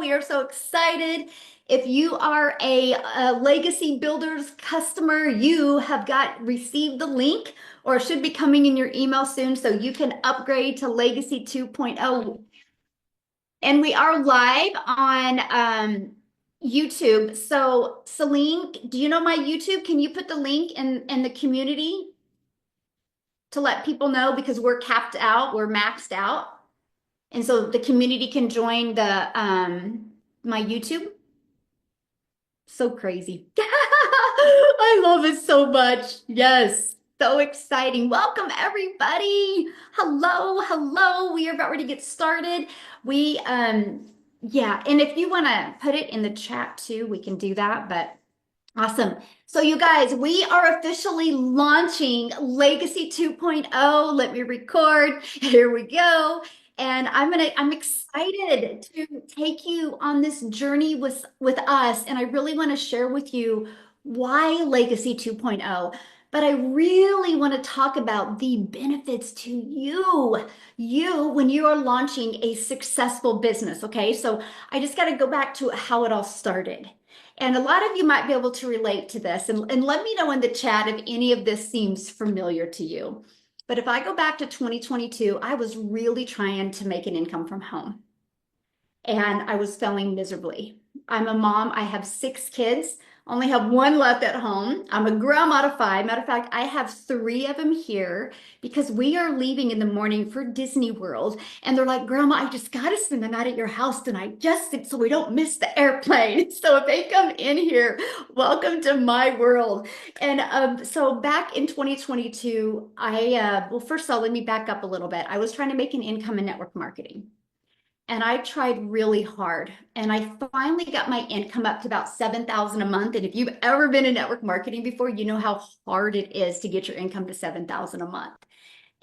We are so excited. If you are a Legacy Builders customer, you have received the link or it should be coming in your email soon so you can upgrade to Legacy 2.0. And we are live on YouTube. So Celine, do you know my YouTube? Can you put the link in the community to let people know because we're capped out, we're maxed out. And so the community can join the my YouTube. So crazy. I love it so much. Yes. So exciting. Welcome everybody. Hello, hello. We are about ready to get started. We yeah, and if you want to put it in the chat too, we can do that, but awesome. So you guys, we are officially launching Legacy 2.0. Let me record. Here we go. And I'm excited to take you on this journey with us. And I really want to share with you why Legacy 2.0. But I really want to talk about the benefits to you when you are launching a successful business. Okay. So I just got to go back to how it all started. And a lot of you might be able to relate to this. And let me know in the chat if any of this seems familiar to you. But if I go back to 2022, I was really trying to make an income from home. And I was failing miserably. I'm a mom. I have 6 kids. Only have 1 left at home. I'm a grandma to 5. Matter of fact, I have 3 of them here because we are leaving in the morning for Disney World. And they're like, Grandma, I just got to spend the night at your house tonight just so we don't miss the airplane. So if they come in here, welcome to my world. And so back in 2022, well, first of all, let me back up a little bit. I was trying to make an income in network marketing. And I tried really hard. And I finally got my income up to about 7,000 a month. And if you've ever been in network marketing before, you know how hard it is to get your income to 7,000 a month.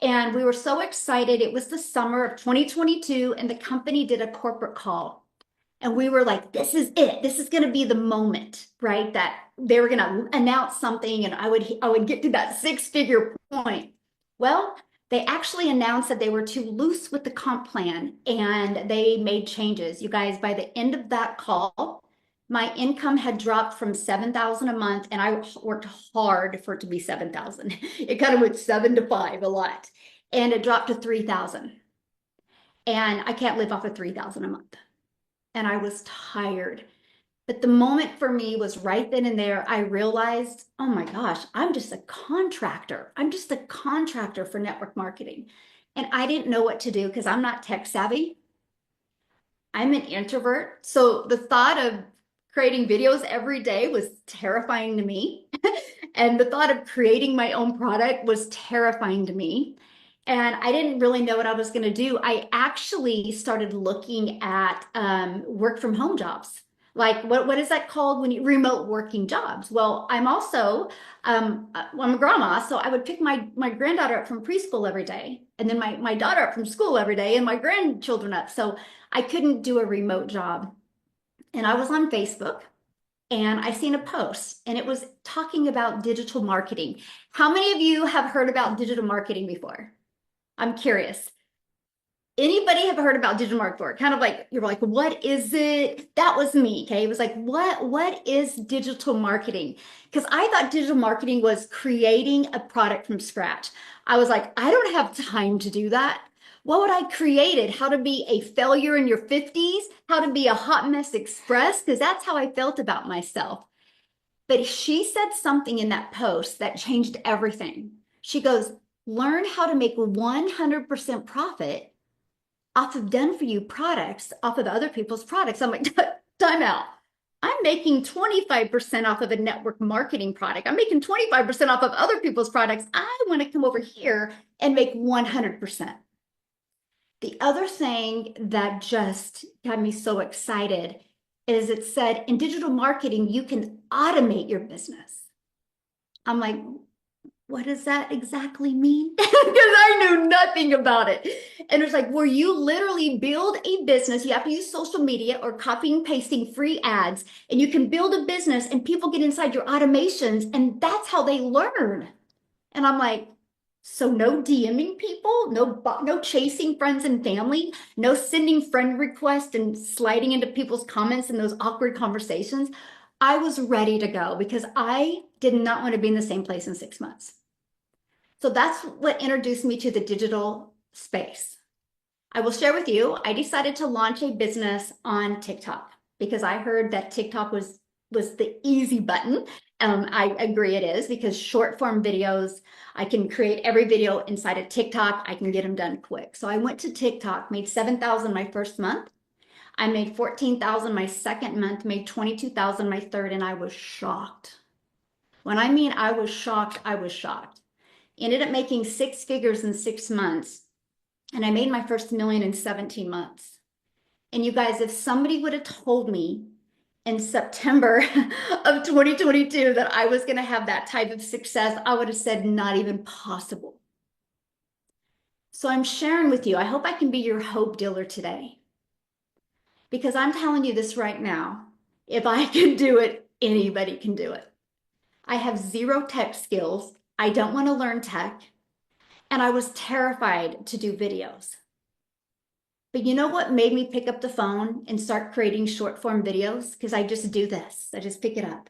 And we were so excited. It was the summer of 2022, and the company did a corporate call. And we were like, this is it. This is going to be the moment, right? That they were going to announce something and I would get to that 6-figure point. Well, they actually announced that they were too loose with the comp plan and they made changes. You guys, by the end of that call, my income had dropped from 7,000 a month and I worked hard for it to be 7,000. It kind of went 7 to 5 a lot. And it dropped to 3,000. And I can't live off of 3,000 a month. And I was tired. But the moment for me was right then and there. I realized, oh my gosh, I'm just a contractor. I'm just a contractor for network marketing. And I didn't know what to do because I'm not tech savvy. I'm an introvert. So the thought of creating videos every day was terrifying to me. And the thought of creating my own product was terrifying to me. And I didn't really know what I was going to do. I actually started looking at work from home jobs. Like what is that called when you remote working jobs? Well, I'm also I'm a grandma, so I would pick my granddaughter up from preschool every day, and then my daughter up from school every day, and my grandchildren up. So I couldn't do a remote job. And I was on Facebook and I seen a post and it was talking about digital marketing. How many of you have heard about digital marketing before? I'm curious. Anybody have heard about digital marketing? Kind of like you're like, what is it? That was me. Okay. It was like, what is digital marketing? Because I thought digital marketing was creating a product from scratch. I was like, I don't have time to do that. What would I created? How to be a failure in your 50s, how to be a hot mess express, because that's how I felt about myself. But she said something in that post that changed everything. She goes, learn how to make 100% profit off of done for you products, off of other people's products. I'm like, time out. I'm making 25% off of a network marketing product. I'm making 25% off of other people's products. I want to come over here and make 100%. The other thing that just got me so excited is it said in digital marketing, you can automate your business. I'm like, what does that exactly mean? Because I knew nothing about it. And it's like where you literally build a business, you have to use social media or copying and pasting free ads, and you can build a business and people get inside your automations, and that's how they learn. And I'm like, So no DMing people, no chasing friends and family, no sending friend requests and sliding into people's comments in those awkward conversations. I was ready to go because I did not want to be in the same place in 6 months. So that's what introduced me to the digital space. I will share with you, I decided to launch a business on TikTok because I heard that TikTok was the easy button. I agree it is because short form videos, I can create every video inside of TikTok. I can get them done quick. So I went to TikTok, made 7,000 my first month. I made 14,000 my second month, made 22,000 my third, and I was shocked. When I mean I was shocked, I was shocked. Ended up making six figures in 6 months, and I made my first million in 17 months. And you guys, if somebody would have told me in September of 2022 that I was going to have that type of success, I would have said not even possible. So I'm sharing with you. I hope I can be your hope dealer today because I'm telling you this right now. If I can do it, anybody can do it. I have zero tech skills. I don't want to learn tech. And I was terrified to do videos. But you know what made me pick up the phone and start creating short form videos? Because I just do this. I just pick it up.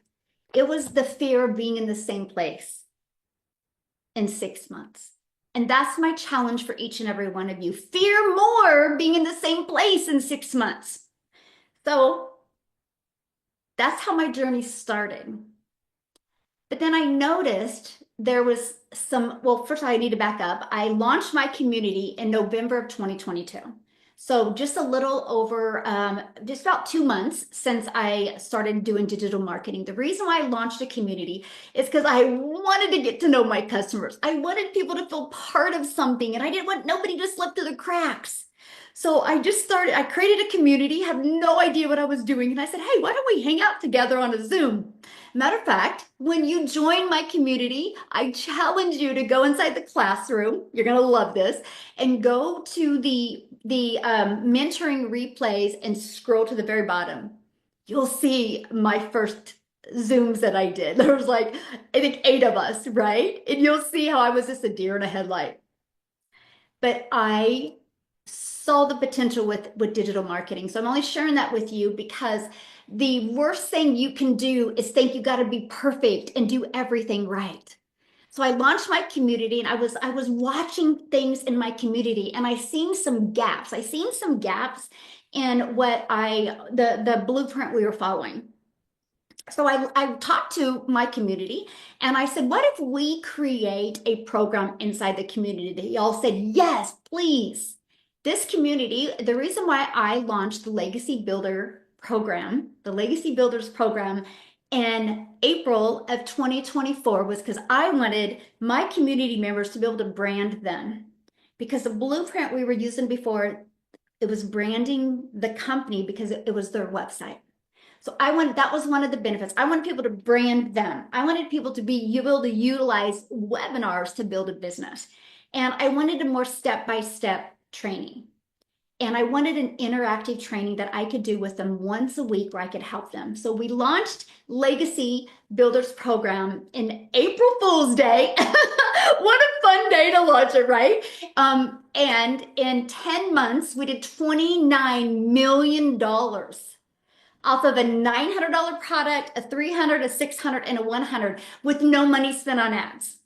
It was the fear of being in the same place in 6 months. And that's my challenge for each and every one of you. Fear more being in the same place in 6 months. So that's how my journey started. But then I noticed there was well, first I need to back up. I launched my community in November of 2022. So just a little over, just about 2 months since I started doing digital marketing. The reason why I launched a community is because I wanted to get to know my customers. I wanted people to feel part of something, and I didn't want nobody to slip through the cracks. So I created a community, have no idea what I was doing. And I said, hey, why don't we hang out together on a Zoom? Matter of fact, when you join my community, I challenge you to go inside the classroom. You're going to love this, and go to the mentoring replays and scroll to the very bottom. You'll see my first Zooms that I did. There was like, I think 8 of us, right? And you'll see how I was just a deer in a headlight. But I saw the potential with digital marketing. So I'm only sharing that with you because the worst thing you can do is think you got to be perfect and do everything right. So I launched my community, and I was watching things in my community, and I seen some gaps. I seen some gaps in what the blueprint we were following. So I talked to my community, and I said, what if we create a program inside the community? They all said, yes, please. This community, the reason why I launched the Legacy Builder program, the Legacy Builders program in April of 2024 was because I wanted my community members to be able to brand them. Because the blueprint we were using before, it was branding the company because it was their website. So that was one of the benefits. I wanted people to brand them. I wanted people to be able to utilize webinars to build a business. And I wanted a more step-by-step training. And I wanted an interactive training that I could do with them once a week where I could help them. So we launched Legacy Builders Program in April Fool's Day. What a fun day to launch it, right? And in 10 months, we did $29 million off of a $900 product, a $300, a $600, and a $100 with no money spent on ads.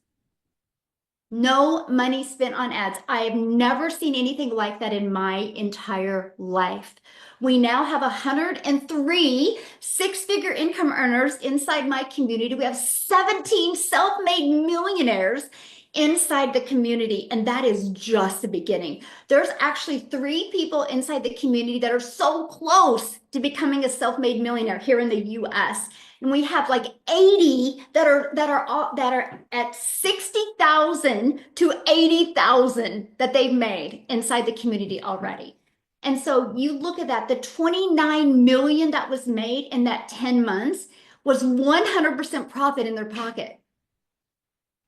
No money spent on ads. I have never seen anything like that in my entire life. We now have 103 six-figure income earners inside my community. We have 17 self-made millionaires inside the community, and that is just the beginning. There's actually 3 people inside the community that are so close to becoming a self-made millionaire here in the US. And we have like 80 that are at 60,000 to 80,000 that they've made inside the community already. And so you look at that, the 29 million that was made in that 10 months was 100% profit in their pocket.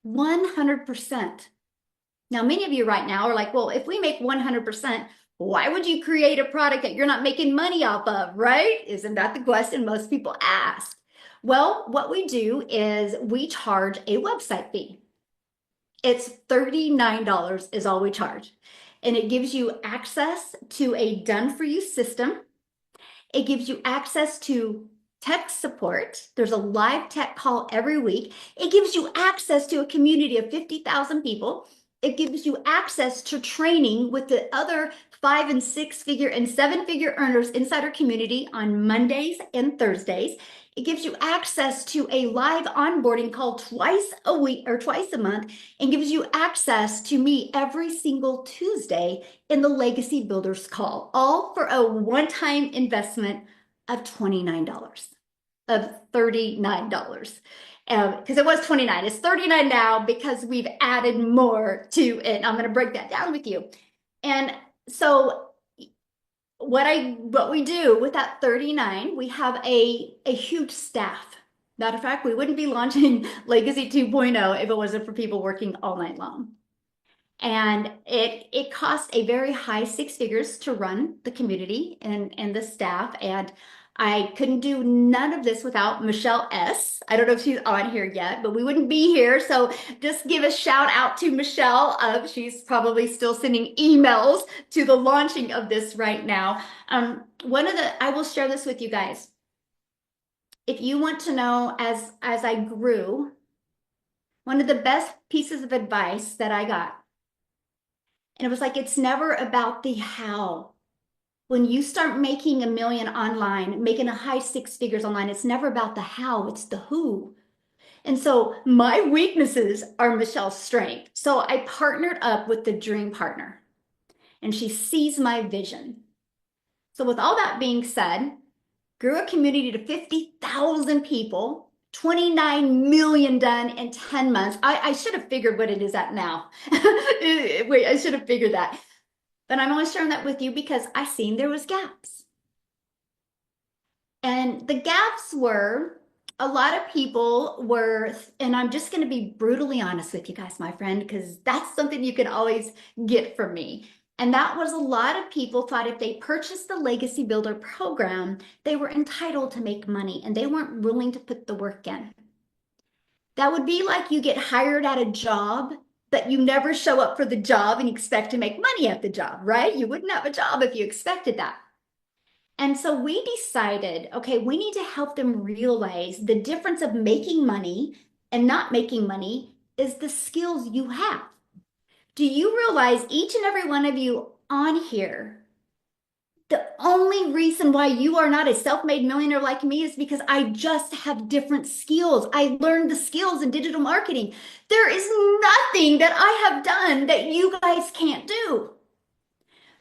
100%. Now, many of you right now are like, well, if we make 100%, why would you create a product that you're not making money off of, right? Isn't that the question most people ask? Well, what we do is we charge a website fee. It's $39 is all we charge. And it gives you access to a done-for-you system. It gives you access to tech support. There's a live tech call every week. It gives you access to a community of 50,000 people. It gives you access to training with the other 5 and 6 figure and 7 figure earners inside our community on Mondays and Thursdays. It gives you access to a live onboarding call twice a week or twice a month, and gives you access to me every single Tuesday in the Legacy Builders call, all for a one-time investment of $29, of $39. Because it was 29, it's 39 now because we've added more to it. I'm going to break that down with you. And so what we do with that 39, we have a huge staff. Matter of fact, we wouldn't be launching Legacy 2.0 if it wasn't for people working all night long. And it costs a very high 6 figures to run the community and the staff. And I couldn't do none of this without Michelle S. I don't know if she's on here yet, but we wouldn't be here. So just give a shout out to Michelle. She's probably still sending emails to the launching of this right now. I will share this with you guys. If you want to know, as I grew, one of the best pieces of advice that I got, and it was like, it's never about the how. When you start making $1 million online, making a high 6 figures online, it's never about the how, it's the who. And so my weaknesses are Michelle's strength. So I partnered up with the dream partner, and she sees my vision. So with all that being said, grew a community to 50,000 people, 29 million done in 10 months. I should have figured what it is at now. Wait, I should have figured that. But I'm only sharing that with you because I seen there was gaps. And the gaps were, a lot of people were, and I'm just going to be brutally honest with you guys, my friend, because that's something you can always get from me. And that was, a lot of people thought if they purchased the Legacy Builder program, they were entitled to make money, and they weren't willing to put the work in. That would be like you get hired at a job, but you never show up for the job and expect to make money at the job, right? You wouldn't have a job if you expected that. And so we decided, okay, we need to help them realize the difference of making money and not making money is the skills you have. Do you realize each and every one of you on here, the only reason why you are not a self-made millionaire like me is because I just have different skills. I learned the skills in digital marketing. There is nothing that I have done that you guys can't do.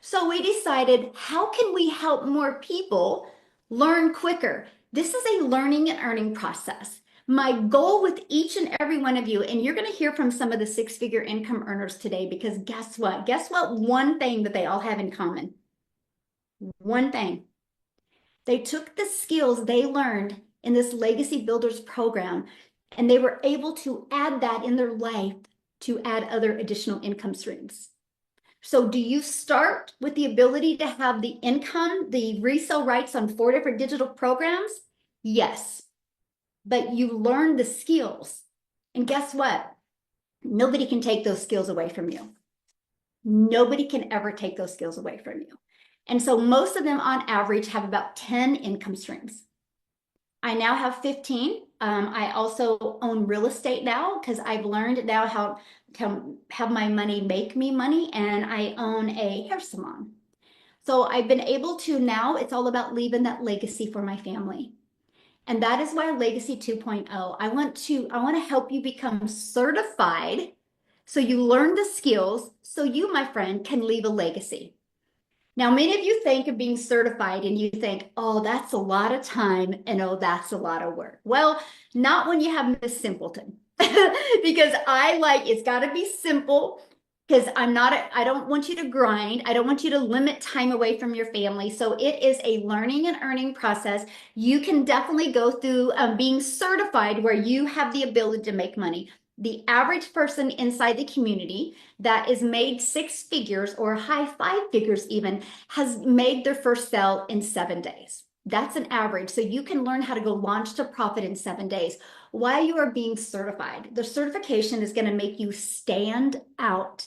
So we decided, how can we help more people learn quicker? This is a learning and earning process. My goal with each and every one of you, and you're going to hear from some of the 6-figure income earners today, because guess what? Guess what? One thing that they all have in common. One thing. They took the skills they learned in this Legacy Builders program, and they were able to add that in their life to add other additional income streams. So do you start with the ability to have the income, the resale rights on 4 different digital programs? Yes. But you learn the skills. And guess what? Nobody can take those skills away from you. Nobody can ever take those skills away from you. And so most of them on average have about 10 income streams. I now have 15. I also own real estate now because I've learned now how to have my money make me money, and I own a hair salon. So I've been able to, now it's all about leaving that legacy for my family. And that is why Legacy 2.0, I want to help you become certified so you learn the skills so you, my friend, can leave a legacy. Now, many of you think of being certified and you think, oh, that's a lot of time and oh, that's a lot of work. Well, not when you have Miss Simpleton, because it's got to be simple, because I don't want you to grind. I don't want you to limit time away from your family. So it is a learning and earning process. You can definitely go through being certified where you have the ability to make money. The average person inside the community that is made 6 figures or high 5 figures even has made their first sale in 7 days. That's an average. So you can learn how to go launch to profit in 7 days while you are being certified. The certification is going to make you stand out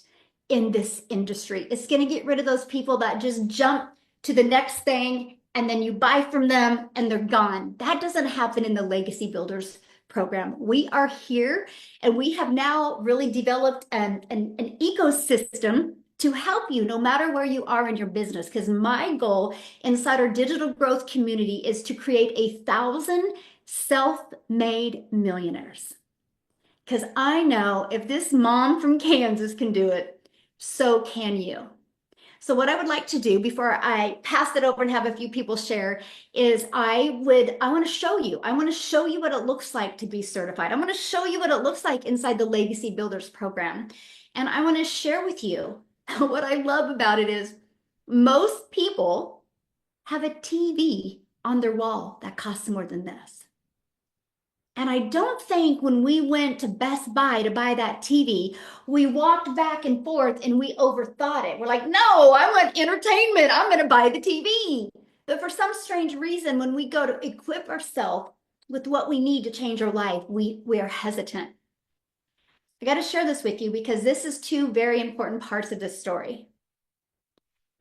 in this industry. It's going to get rid of those people that just jump to the next thing and then you buy from them and they're gone. That doesn't happen in the Legacy Builders program. We are here and we have now really developed an ecosystem to help you no matter where you are in your business. Because my goal inside our digital growth community is to create 1,000 self-made millionaires. Because I know if this mom from Kansas can do it, so can you. So what I would like to do before I pass it over and have a few people share is I want to show you. I want to show you what it looks like to be certified. I want to show you what it looks like inside the Legacy Builders program. And I want to share with you what I love about it is most people have a TV on their wall that costs more than this. And I don't think when we went to Best Buy to buy that TV, we walked back and forth and we overthought it. We're like, no, I want entertainment. I'm going to buy the TV. But for some strange reason, when we go to equip ourselves with what we need to change our life, we are hesitant. I got to share this with you because this is two very important parts of this story.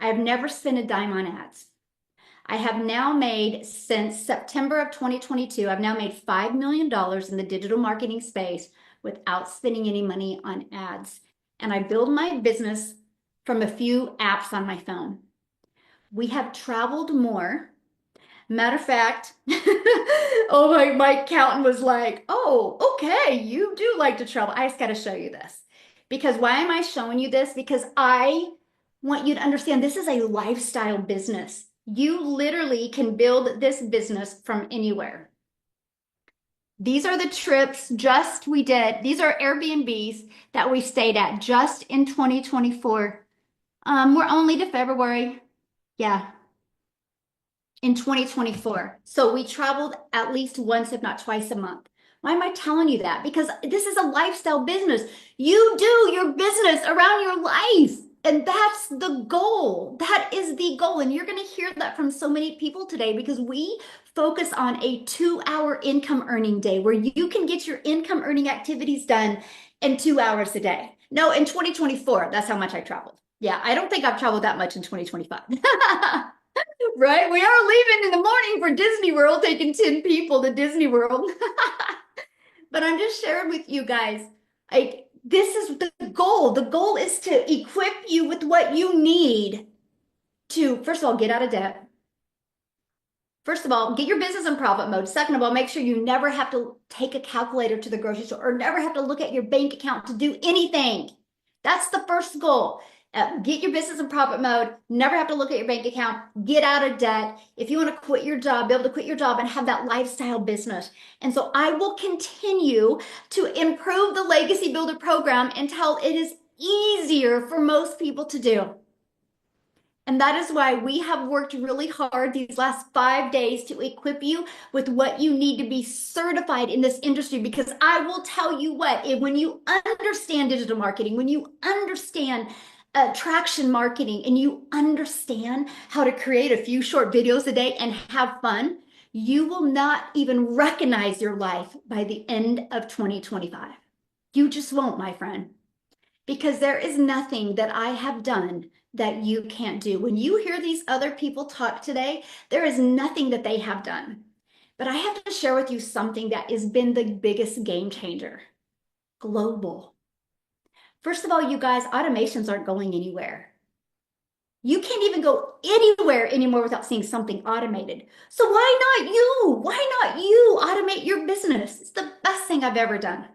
I have never spent a dime on ads. I have now made, since September of 2022, I've now made $5 million in the digital marketing space without spending any money on ads. And I build my business from a few apps on my phone. We have traveled more. Matter of fact, oh, my accountant was like, oh, okay, you do like to travel. I just got to show you this. Because why am I showing you this? Because I want you to understand this is a lifestyle business. You literally can build this business from anywhere. These are the trips we did. These are Airbnbs that we stayed at just in 2024. We're only to February. Yeah. In 2024. So we traveled at least once, if not twice a month. Why am I telling you that? Because this is a lifestyle business. You do your business around your life. And that's the goal. That is the goal. And you're going to hear that from so many people today because we focus on a 2-hour income earning day where you can get your income earning activities done in 2 hours a day. No, in 2024, that's how much I traveled. Yeah, I don't think I've traveled that much in 2025. Right? We are leaving in the morning for Disney World, taking 10 people to Disney World. But I'm just sharing with you guys, this is the goal. The goal is to equip you with what you need to, first of all, get out of debt. First of all, get your business in profit mode. Second of all, make sure you never have to take a calculator to the grocery store or never have to look at your bank account to do anything. That's the first goal. Get your business in profit mode, never have to look at your bank account, get out of debt. If you want to quit your job, be able to quit your job and have that lifestyle business. And so I will continue to improve the Legacy Builder program until it is easier for most people to do. And that is why we have worked really hard these last 5 days to equip you with what you need to be certified in this industry. Because I will tell you what, when you understand digital marketing, when you understand traction marketing, and you understand how to create a few short videos a day and have fun, you will not even recognize your life by the end of 2025. You just won't, my friend. Because there is nothing that I have done that you can't do. When you hear these other people talk today, there is nothing that they have done. But I have to share with you something that has been the biggest game changer. Global. First of all, you guys, automations aren't going anywhere. You can't even go anywhere anymore without seeing something automated. So why not you? Why not you automate your business? It's the best thing I've ever done.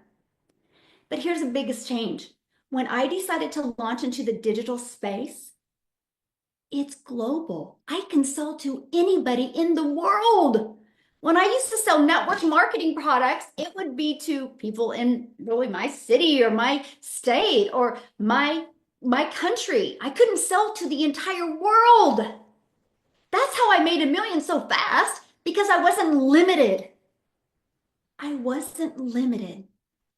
But here's the biggest change. When I decided to launch into the digital space, it's global. I can sell to anybody in the world. When I used to sell network marketing products, it would be to people in really my city or my state or my country. I couldn't sell to the entire world. That's how I made $1 million so fast, because I wasn't limited. I wasn't limited.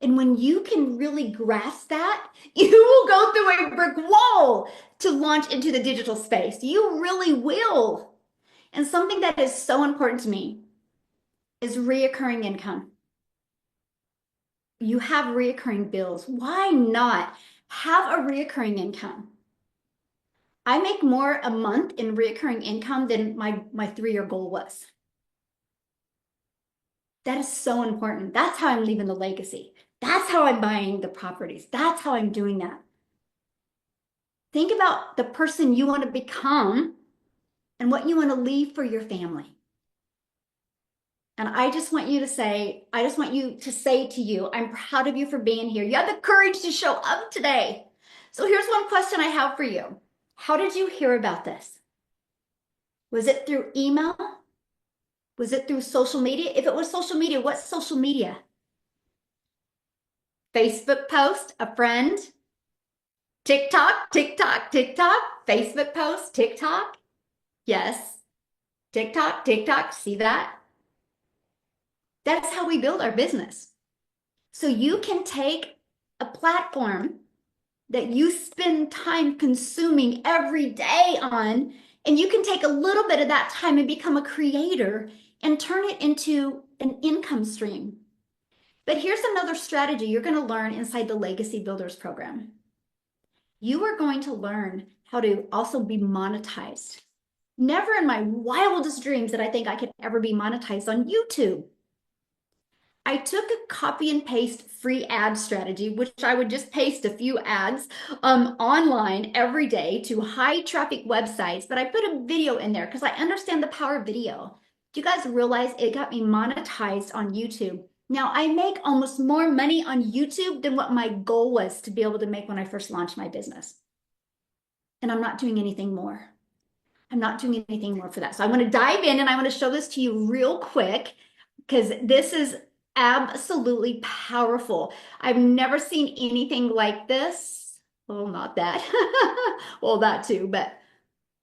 And when you can really grasp that, you will go through a brick wall to launch into the digital space. You really will. And something that is so important to me is reoccurring income. You have reoccurring bills. Why not have a reoccurring income? I make more a month in reoccurring income than my 3-year goal was. That is so important. That's how I'm leaving the legacy. That's how I'm buying the properties. That's how I'm doing that. Think about the person you want to become and what you want to leave for your family. And I just want you to say, to you, I'm proud of you for being here. You have the courage to show up today. So here's one question I have for you. How did you hear about this? Was it through email? Was it through social media? If it was social media, what's social media? Facebook post, a friend, TikTok, Facebook post, TikTok. Yes, TikTok, see that? That's how we build our business. So you can take a platform that you spend time consuming every day on, and you can take a little bit of that time and become a creator and turn it into an income stream. But here's another strategy you're going to learn inside the Legacy Builders program. You are going to learn how to also be monetized. Never in my wildest dreams did I think I could ever be monetized on YouTube. I took a copy and paste free ad strategy, which I would just paste a few ads online every day to high traffic websites, but I put a video in there because I understand the power of video. Do you guys realize it got me monetized on YouTube? Now I make almost more money on YouTube than what my goal was to be able to make when I first launched my business. And I'm not doing anything more. I'm not doing anything more for that. So I want to dive in and I want to show this to you real quick because this is absolutely powerful. I've never seen anything like this. Well, not that. Well, that too, but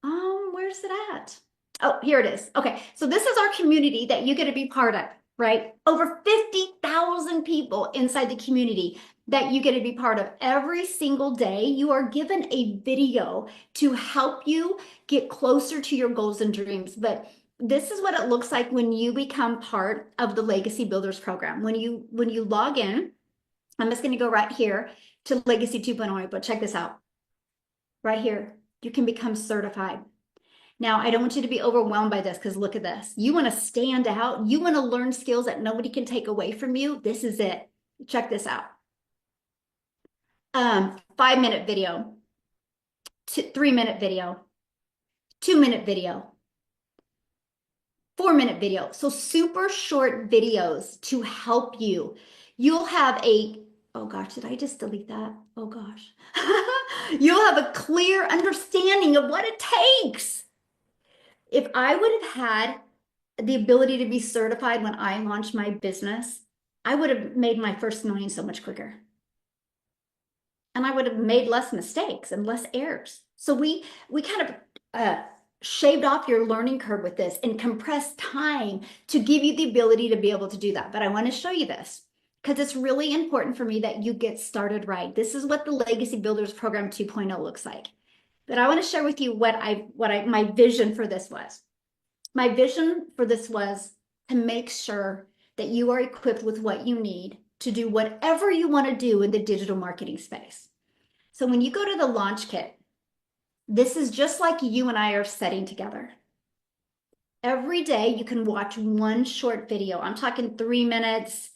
where's it at? Oh, here it is. Okay, so this is our community that you get to be part of, right? Over 50,000 people inside the community that you get to be part of. Every single day, you are given a video to help you get closer to your goals and dreams. But this is what it looks like when you become part of the Legacy Builders program. When you log in, I'm just going to go right here to Legacy 2.0, but check this out. Right here, you can become certified. Now, I don't want you to be overwhelmed by this because look at this. You want to stand out. You want to learn skills that nobody can take away from you. This is it. Check this out. 5-minute video, 3-minute video, 2-minute video, 4-minute video. So super short videos to help you. You'll have oh gosh, did I just delete that? Oh gosh. You'll have a clear understanding of what it takes. If I would have had the ability to be certified when I launched my business, I would have made my first million so much quicker. And I would have made less mistakes and less errors. So we kind of shaved off your learning curve with this and compressed time to give you the ability to be able to do that. But I want to show you this because it's really important for me that you get started right. This is what the Legacy Builders Program 2.0 looks like. But I want to share with you what my vision for this was. My vision for this was to make sure that you are equipped with what you need to do whatever you want to do in the digital marketing space. So when you go to the launch kit, this is just like you and I are setting together. Every day you can watch one short video. I'm talking 3 minutes,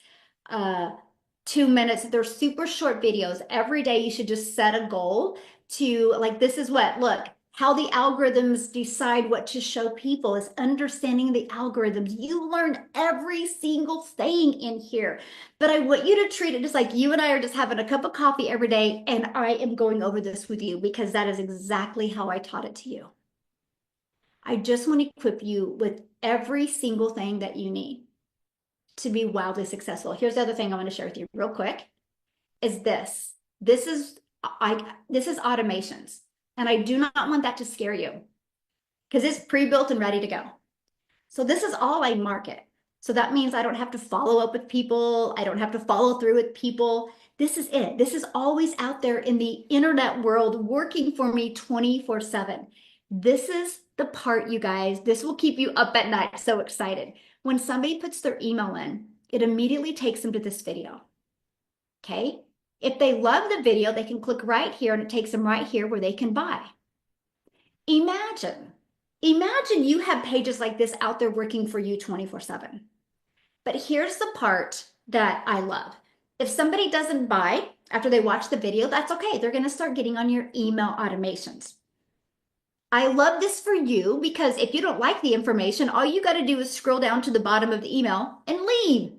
2 minutes. They're super short videos. Every day you should just set a goal to this is look, how the algorithms decide what to show people is understanding the algorithms. You learn every single thing in here, but I want you to treat it just like you and I are just having a cup of coffee every day, and I am going over this with you because that is exactly how I taught it to you. I just want to equip you with every single thing that you need to be wildly successful. Here's the other thing I want to share with you real quick is this. This is automations. And I do not want that to scare you because it's pre-built and ready to go. So this is all I market. So that means I don't have to follow up with people. I don't have to follow through with people. This is it. This is always out there in the internet world working for me 24/7. This is the part, you guys, this will keep you up at night, so excited. When somebody puts their email in, it immediately takes them to this video. Okay? If they love the video, they can click right here and it takes them right here where they can buy. Imagine you have pages like this out there working for you 24/7. But here's the part that I love. If somebody doesn't buy after they watch the video, that's okay. They're going to start getting on your email automations. I love this for you because if you don't like the information, all you got to do is scroll down to the bottom of the email and leave,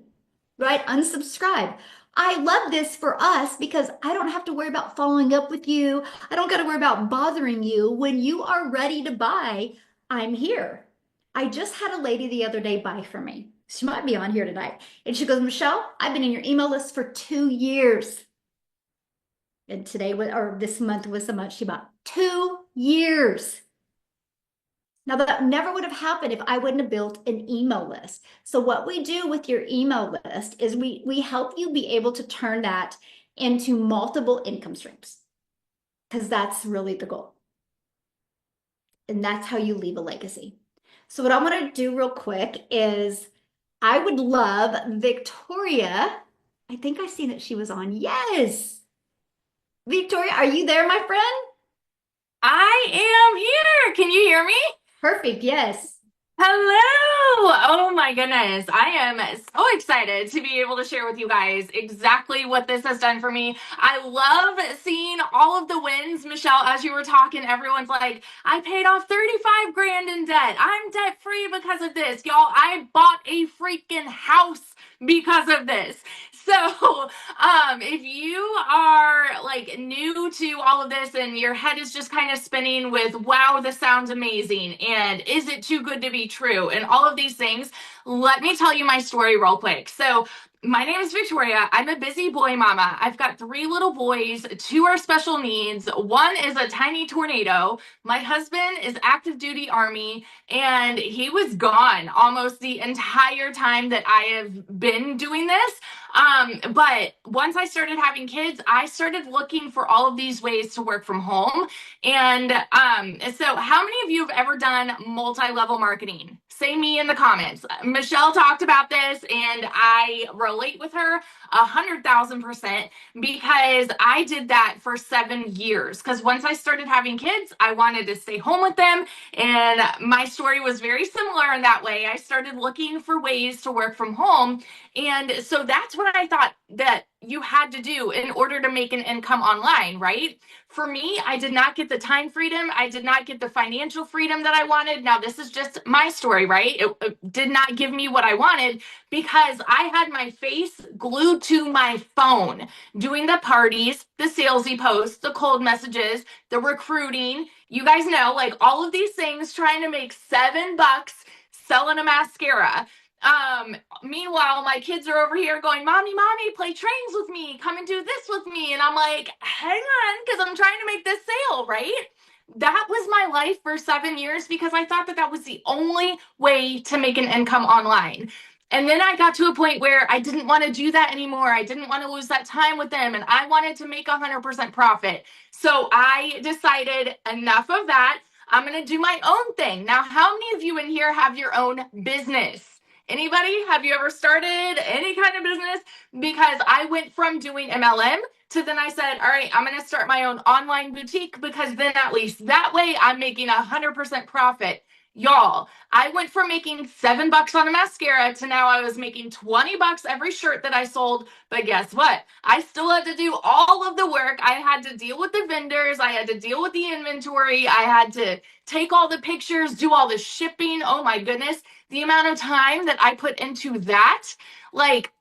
right? Unsubscribe. I love this for us because I don't have to worry about following up with you. I don't got to worry about bothering you. When you are ready to buy, I'm here. I just had a lady the other day buy for me. She might be on here tonight. And she goes, Michelle, I've been in your email list for 2 years. And today, or this month was the month she bought. 2 years. Now, that never would have happened if I wouldn't have built an email list. So what we do with your email list is we help you be able to turn that into multiple income streams, because that's really the goal. And that's how you leave a legacy. So what I want to do real quick is I would love Victoria. I think I seen that she was on. Yes. Victoria, are you there, my friend? I am here. Can you hear me? Perfect. Yes. Hello. Oh my goodness. I am so excited to be able to share with you guys exactly what this has done for me. I love seeing all of the wins. Michelle, as you were talking, everyone's like, I paid off 35 grand in debt. I'm debt free because of this. Y'all, I bought a freaking house because of this. So, if you are like new to all of this and your head is just kind of spinning with, wow, this sounds amazing, and is it too good to be true, and all of these things, let me tell you my story real quick. So, my name is Victoria. I'm a busy boy mama. I've got 3 little boys. 2 are special needs. 1 is a tiny tornado. My husband is active duty Army, and he was gone almost the entire time that I have been doing this. But once I started having kids, I started looking for all of these ways to work from home. And so how many of you have ever done multi-level marketing? Say me in the comments. Michelle talked about this and I relate with her 100,000% because I did that for 7 years. Because once I started having kids, I wanted to stay home with them. And my story was very similar in that way. I started looking for ways to work from home. And so that's what I thought that you had to do in order to make an income online, right? For me, I did not get the time freedom. I did not get the financial freedom that I wanted. Now, this is just my story, right? It did not give me what I wanted because I had my face glued to my phone, doing the parties, the salesy posts, the cold messages, the recruiting. You guys know, like all of these things, trying to make $7 selling a mascara. Meanwhile, my kids are over here going, Mommy, play trains with me. Come and do this with me. And I'm like, hang on, because I'm trying to make this sale, right? That was my life for 7 years because I thought that that was the only way to make an income online. And then I got to a point where I didn't want to do that anymore. I didn't want to lose that time with them. And I wanted to make 100% profit. So I decided enough of that. I'm going to do my own thing. Now, how many of you in here have your own business? Anybody? Have you ever started any kind of business? Because I went from doing MLM to then I said, all right, I'm going to start my own online boutique because then at least that way I'm making 100% profit. Y'all, I went from making $7 on a mascara to now I was making $20 every shirt that I sold. But guess what? I still had to do all of the work. I had to deal with the vendors. I had to deal with the inventory. I had to take all the pictures, do all the shipping. Oh my goodness. The amount of time that I put into that, like,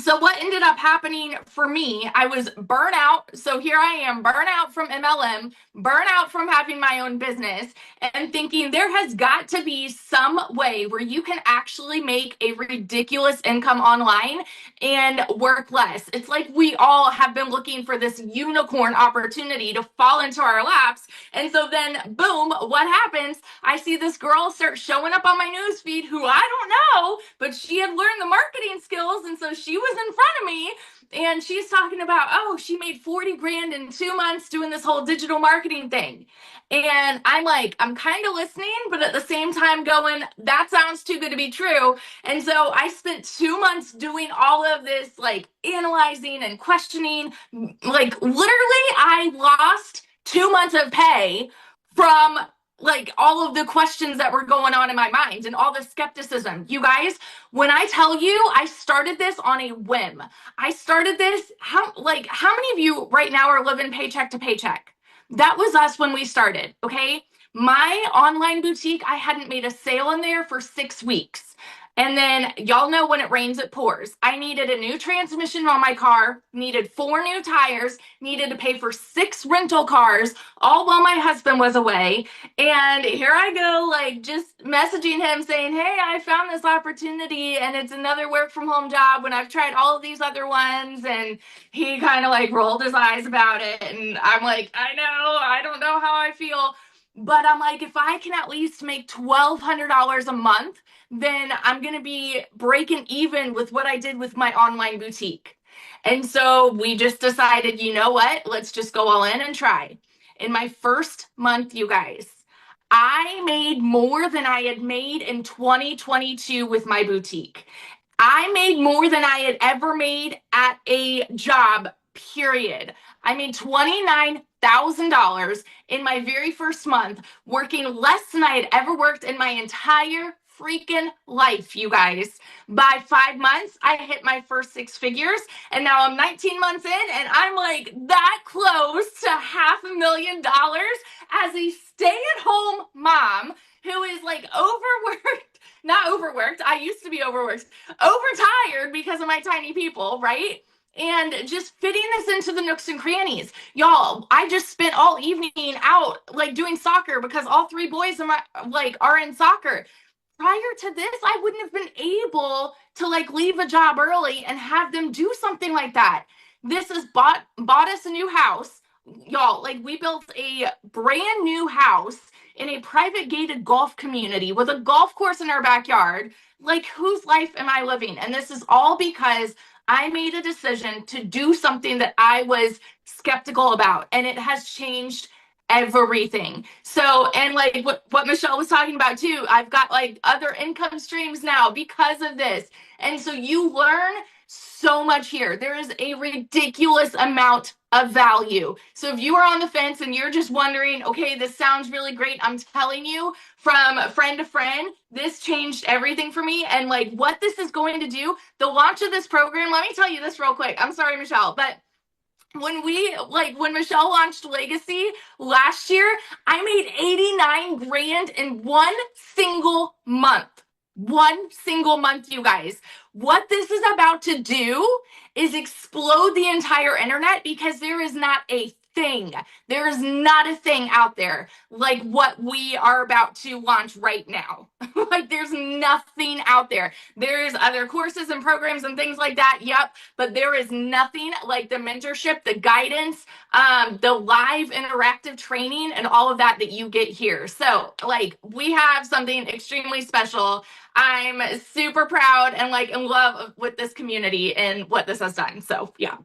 so what ended up happening for me, I was burnout. So here I am, burnout from MLM, burnout from having my own business, and thinking there has got to be some way where you can actually make a ridiculous income online and work less. It's like we all have been looking for this unicorn opportunity to fall into our laps. And so then, boom, what happens? I see this girl start showing up on my newsfeed who I don't know, but she had learned the marketing skills. And so she was in front of me and she's talking about, oh, she made 40 grand in 2 months doing this whole digital marketing thing. And I'm like, I'm kind of listening, but at the same time going, that sounds too good to be true. And so I spent 2 months doing all of this, like analyzing and questioning. Like, literally, I lost 2 months of pay from like all of the questions that were going on in my mind and all the skepticism. You guys, when I tell you I started this on a whim, I started this, how many of you right now are living paycheck to paycheck? That was us when we started, okay? My online boutique, I hadn't made a sale in there for 6 weeks. And then y'all know when it rains, it pours. I needed a new transmission on my car, needed 4 new tires, needed to pay for 6 rental cars, all while my husband was away. And here I go, like just messaging him saying, hey, I found this opportunity and it's another work from home job when I've tried all of these other ones. And he kind of like rolled his eyes about it. And I'm like, I know, I don't know how I feel. But I'm like, if I can at least make $1,200 a month, then I'm going to be breaking even with what I did with my online boutique. And so we just decided, you know what? Let's just go all in and try. In my first month, you guys, I made more than I had made in 2022 with my boutique. I made more than I had ever made at a job, period. I made $29,000 in my very first month, working less than I had ever worked in my entire freaking life, you guys. By 5 months, I hit my first 6 figures, and now I'm 19 months in, and I'm like that close to $500,000 as a stay-at-home mom who is like overworked, not overworked, I used to be overworked, overtired because of my tiny people, right? And just fitting this into the nooks and crannies. Y'all, I just spent all evening out like doing soccer because all 3 boys in my like are in soccer. Prior to this, I wouldn't have been able to like leave a job early and have them do something like that. This has bought us a new house. Y'all, like we built a brand new house in a private gated golf community with a golf course in our backyard. Like, whose life am I living? And this is all because I made a decision to do something that I was skeptical about, and it has changed everything. So, and like what Michelle was talking about too, I've got like other income streams now because of this. And so you learn so much here. There is a ridiculous amount of value. So if you are on the fence and you're just wondering, okay, this sounds really great, I'm telling you from friend to friend, this changed everything for me. And like what this is going to do, the launch of this program, let me tell you this real quick. I'm sorry, Michelle, but when Michelle launched Legacy last year, I made 89 grand in one single month. One single month, you guys. What this is about to do is explode the entire internet because there is not a thing. There is not a thing out there like what we are about to launch right now. Like there's nothing out there. There's other courses and programs and things like that. Yep. But there is nothing like the mentorship, the guidance, the live interactive training and all of that you get here. So like we have something extremely special. I'm super proud and like in love with this community and what this has done. So yeah.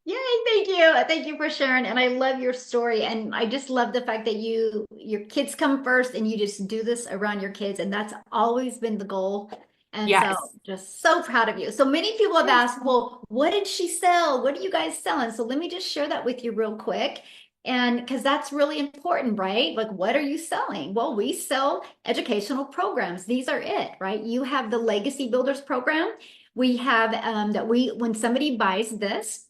Yay, thank you. Thank you for sharing. And I love your story. And I just love the fact that your kids come first and you just do this around your kids. And that's always been the goal. And Yes. so just so proud of you. So many people have asked, well, what did she sell? What are you guys selling? So let me just share that with you real quick. And because that's really important, right? Like, what are you selling? Well, we sell educational programs. These are it, right? You have the Legacy Builders program. We have when somebody buys this,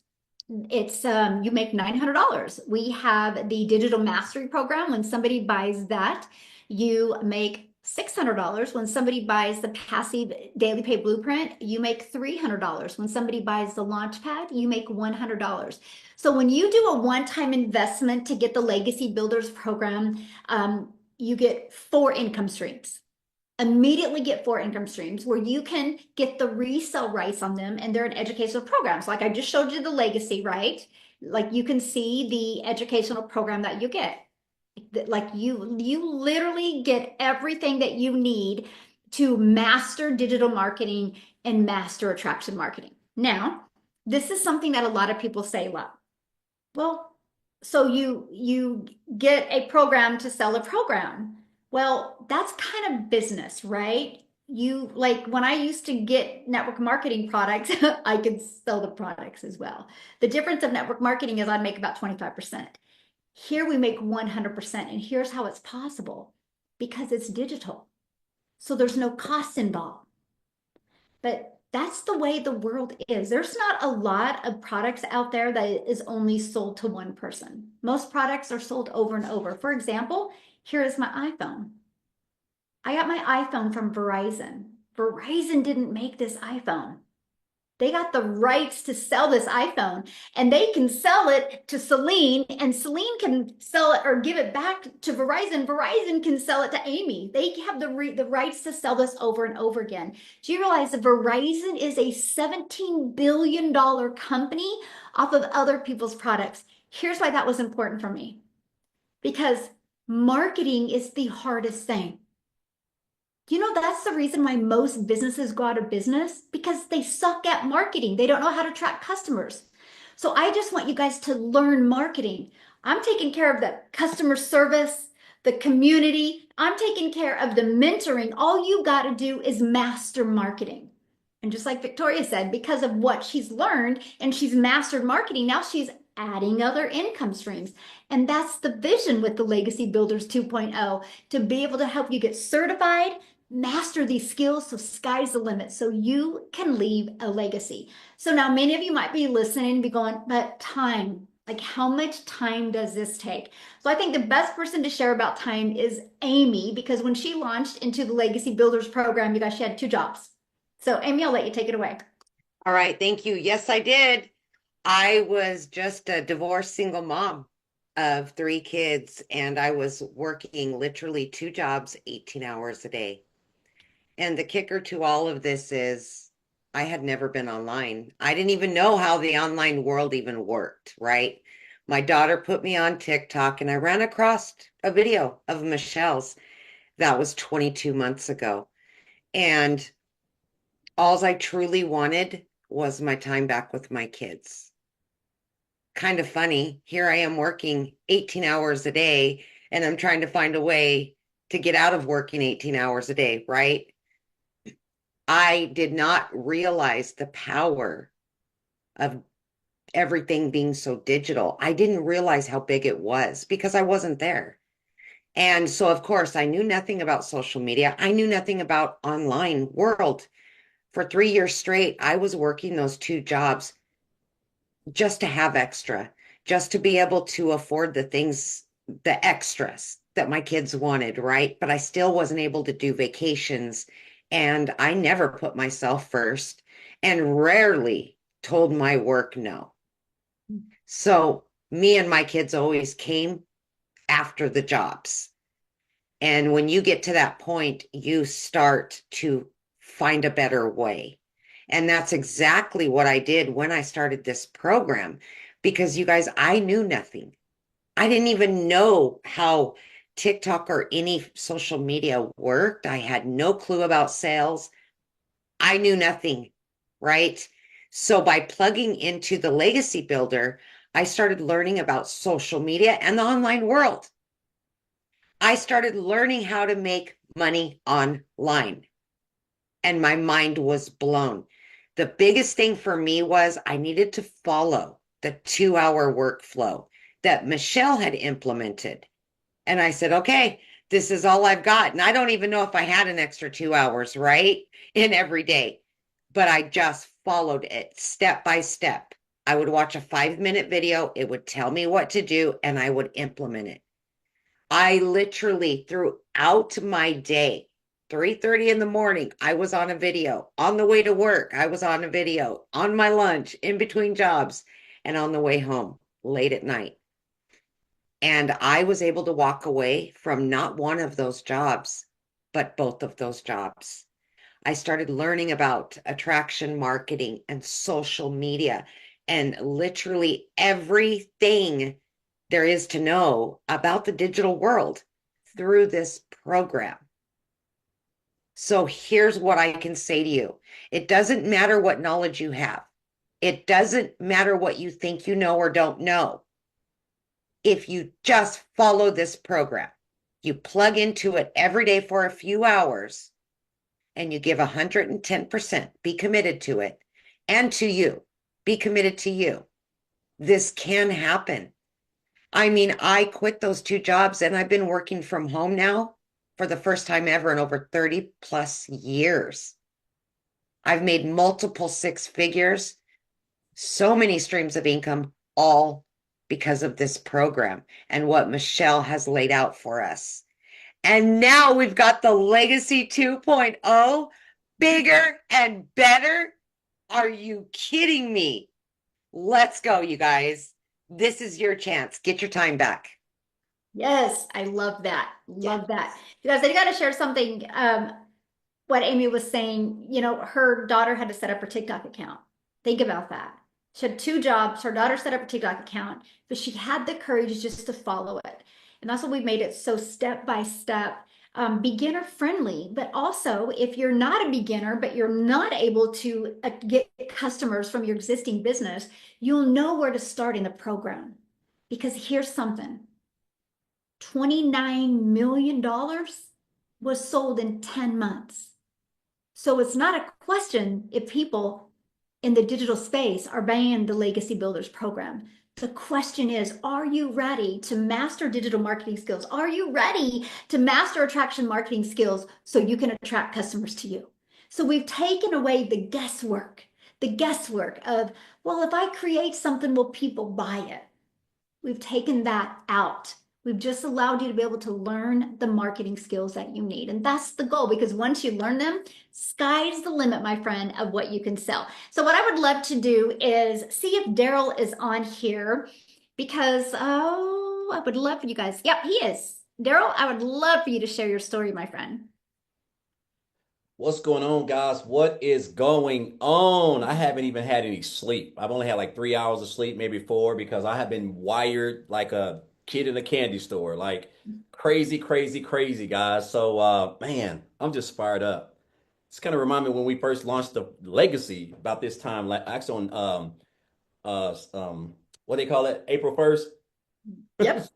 it's you make $900. We have the digital mastery program. When somebody buys that, you make $600. When somebody buys the passive daily pay blueprint, you make $300. When somebody buys the launch pad, you make $100. So when you do a one-time investment to get the Legacy Builders program, you get 4 income streams. Immediately get 4 income streams where you can get the resale rights on them, and they're in educational programs. Like I just showed you the Legacy, right? Like you can see the educational program that you get. Like you literally get everything that you need to master digital marketing and master attraction marketing. Now, This is something that a lot of people say, well, so you get a program to sell a program. Well, that's kind of business, right? You like when I used to get network marketing products, I could sell the products as well. The difference of network marketing is I'd make about 25%. Here we make 100%, and here's how it's possible because it's digital. So there's no cost involved. But that's the way the world is. There's not a lot of products out there that is only sold to one person. Most products are sold over and over. For example, here is my iPhone. I got my iPhone from Verizon. Verizon didn't make this iPhone. They got the rights to sell this iPhone and they can sell it to Celine and Celine can sell it or give it back to Verizon. Verizon can sell it to Amy. They have the rights to sell this over and over again. Do you realize that Verizon is a $17 billion company off of other people's products? Here's why that was important for me. Because marketing is the hardest thing. You know, that's the reason why most businesses go out of business because they suck at marketing. They don't know how to attract customers. So I just want you guys to learn marketing. I'm taking care of the customer service, the community. I'm taking care of the mentoring. All you got to do is master marketing. And just like Victoria said, because of what she's learned and she's mastered marketing, now she's adding other income streams. And that's the vision with the Legacy Builders 2.0 to be able to help you get certified, master these skills so sky's the limit so you can leave a legacy. So now many of you might be listening and be going, but time, like how much time does this take? So I think the best person to share about time is Amy, because when she launched into the Legacy Builders program, you guys, she had 2 jobs. So Amy, I'll let you take it away. All right, thank you. Yes, I did. I was just a divorced single mom of 3 kids, and I was working literally 2 jobs, 18 hours a day. And the kicker to all of this is I had never been online. I didn't even know how the online world even worked, right? My daughter put me on TikTok, and I ran across a video of Michelle's that was 22 months ago. And all I truly wanted was my time back with my kids. Kind of funny. Here I am working 18 hours a day, and I'm trying to find a way to get out of working 18 hours a day, right? I did not realize the power of everything being so digital. I didn't realize how big it was because I wasn't there. And so, of course, I knew nothing about social media. I knew nothing about online world. For 3 years straight, I was working those 2 jobs just to have extra, just to be able to afford the things, the extras that my kids wanted, right? But I still wasn't able to do vacations. And I never put myself first and rarely told my work no. So me and my kids always came after the jobs. And when you get to that point, you start to find a better way. And that's exactly what I did when I started this program. Because you guys, I knew nothing. I didn't even know how TikTok or any social media worked. I had no clue about sales. I knew nothing, right? So by plugging into the Legacy Builder, I started learning about social media and the online world. I started learning how to make money online, and my mind was blown. The biggest thing for me was I needed to follow the 2 hour workflow that Michelle had implemented. And I said, okay, this is all I've got. And I don't even know if I had an extra 2 hours, right? In every day. But I just followed it step by step. I would watch a 5-minute video. It would tell me what to do, and I would implement it. I literally throughout my day, 3:30 in the morning, I was on a video. On the way to work, I was on a video. On my lunch, in between jobs, and on the way home late at night. And I was able to walk away from not one of those jobs, but both of those jobs. I started learning about attraction marketing and social media and literally everything there is to know about the digital world through this program. So here's what I can say to you. It doesn't matter what knowledge you have. It doesn't matter what you think you know or don't know. If you just follow this program, you plug into it every day for a few hours and you give 110%, be committed to it and to you, be committed to you. This can happen. I mean, I quit those two jobs and I've been working from home now for the first time ever in over 30 plus years. I've made multiple six figures, so many streams of income, all because of this program and what Michelle has laid out for us. And now we've got the Legacy 2.0, bigger and better. Are you kidding me? Let's go, you guys. This is your chance. Get your time back. Yes, I love that. Yeah. Love that. You guys, I got to share something. What Amy was saying, her daughter had to set up her TikTok account. Think about that. She had two jobs. Her daughter set up her TikTok account, but she had the courage just to follow it. And that's what we made it so step by step, beginner friendly. But also, if you're not a beginner, but you're not able to get customers from your existing business, you'll know where to start in the program. Because here's something. $29 million was sold in 10 months. So it's not a question if people in the digital space are buying the Legacy Builders program. The question is, are you ready to master digital marketing skills? Are you ready to master attraction marketing skills so you can attract customers to you? So we've taken away the guesswork of, well, if I create something, will people buy it? We've taken that out. We've just allowed you to be able to learn the marketing skills that you need. And that's the goal, because once you learn them, sky's the limit, my friend, of what you can sell. So what I would love to do is see if Daryl is on here, because, oh, I would love for you guys. Yep, he is. Daryl, I would love for you to share your story, my friend. What's going on, guys? What is going on? I haven't even had any sleep. I've only had like 3 hours of sleep, maybe four, because I have been wired like a kid in a candy store, like crazy, crazy, crazy, guys. So, man, I'm just fired up. It's kind of remind me when we first launched the Legacy about this time, like actually on what they call it, April 1st. Yep.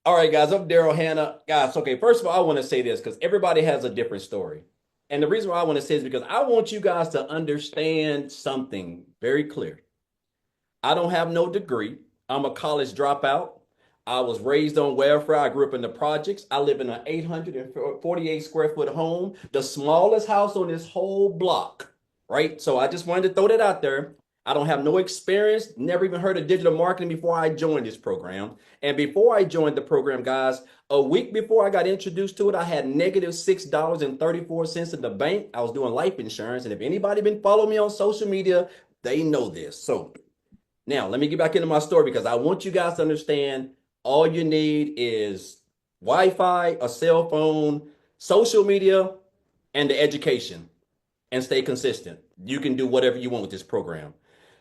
All right, guys, I'm Daryl Hannah. Guys, okay, first of all, I want to say this because everybody has a different story. And the reason why I want to say is because I want you guys to understand something very clear. I don't have no degree. I'm a college dropout. I was raised on welfare. I grew up in the projects. I live in an 848 square foot home, the smallest house on this whole block, right? So I just wanted to throw that out there. I don't have no experience, never even heard of digital marketing before I joined this program. And before I joined the program, guys, a week before I got introduced to it, I had negative $6.34 in the bank. I was doing life insurance. And if anybody been following me on social media, they know this. So now let me get back into my story because I want you guys to understand all you need is Wi-Fi, a cell phone, social media, and the education, and stay consistent. You can do whatever you want with this program.